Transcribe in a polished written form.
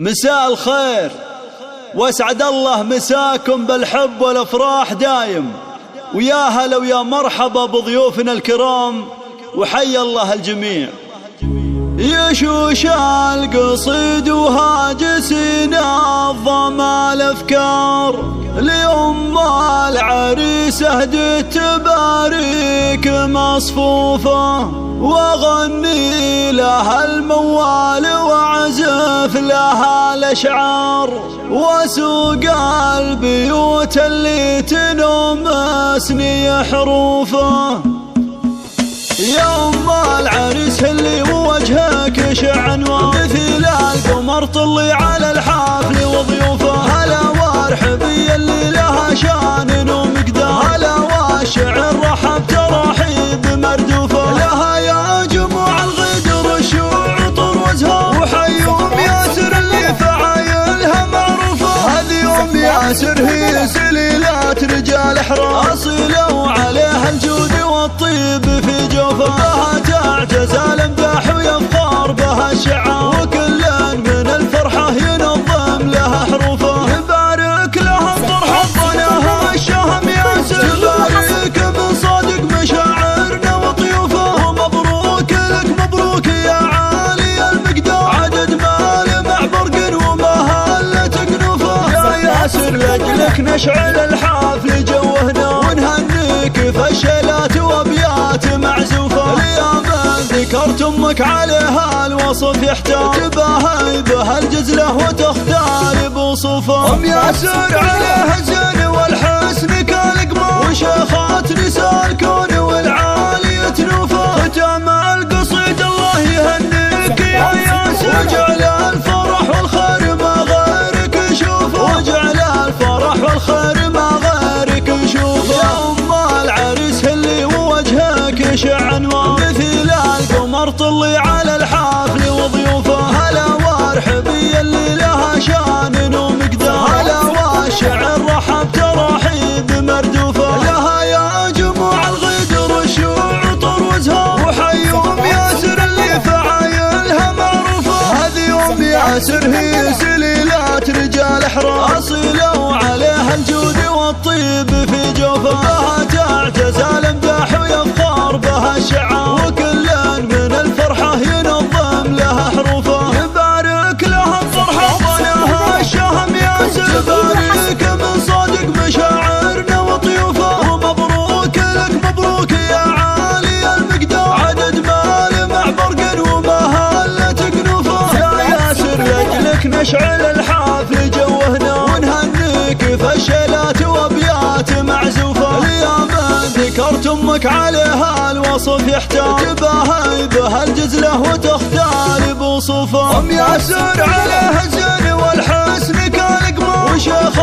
مساء الخير واسعد الله مساكم بالحب والافراح دايم، ويا هلا ويا مرحبا بضيوفنا الكرام، وحيا الله الجميع. يشوش القصيد وهاجسنا الظما الافكار، لأم العريس اهدت تباريك مصفوفة، واغني لها الموال واعزف لها الاشعار، واسوق البيوت اللي تنمسني حروفه. يا أم العريس اللي وجهك شعنوان، مثل القمر طلي على الحفل وضيوفه. هلا وارحبي اللي لها شان ومقدار، هلا والشعر رحب ترحيب مردوفه. لها يا جموع الغدر الشوع طر وازهار، وحيوم ياسر اللي فعايلها معروفه. هذه أم ياسر هي سليلات رجال احرار، اصيله وعليها الجود والطيب في جوفه. بها تعجز الامداح ويفخر بها الشعار، وكل من الفرحه ينظم لها حروفه. يبارك لها الطرح ظناها الشهم ياسر، يبارك من صادق مشاعرنا وطيوفه. ومبروك لك مبروك يا عالي المقدار، عدد مال مع برق ومهله كنوفه. يا ياسر لاجلك نشعل الحفل جوهنا، ونهنيك فشلات وابيات معزوفه. ليا من ذكرت امك عليها الوصف يحتاج، تباهي بها الجزله وتختار بوصوفه. ام ياسر عليها الزين والحسن كالقمر، وشيخات نساء الكون والعالي تنوفه. ختام القصيد الله يهنيك يا ياسر، وجعل الفرح والخير ما غيرك يشوفه، وجعل الفرح والخير ما غيرك يشوفه. يا ام العريس اللي وجهك شعنوان، مثل القمر طلي على الحفل وضيوفه. هلا وارحبي اللي لها شان ومقدار، هلا والشعر رحب ترحيب مردوفه. لها يا جموع الغدر الشوع طر وازهار، وحيوم ياسر اللي فعايلها معروفه. هذه أم ياسر هي سليلات رجال احرار، اصيله وعليها الجود والطيب في جوفه. بها تعجز الامداح ويفخر بها الشعار، وكل من الفرحه ينظم لها حروفه. يبارك لها الفرحه ظناها الشهم ياسر، يبارك من صادق مشاعرنا وطيوفه. ومبروك لك مبروك يا عالي المقدار، عدد مال مع برق ومهله كنوفه. يا ياسر لاجلك نشعل الحفل جوهنا، ونهنيك فشلات وابيات معزوفه. ليا من ذكرت امك عليها الوصف يحتاج، تباهي بها الجزله وتختار بوصوفه. ام ياسر عليها الزين والحسن كالقمر، وشيخ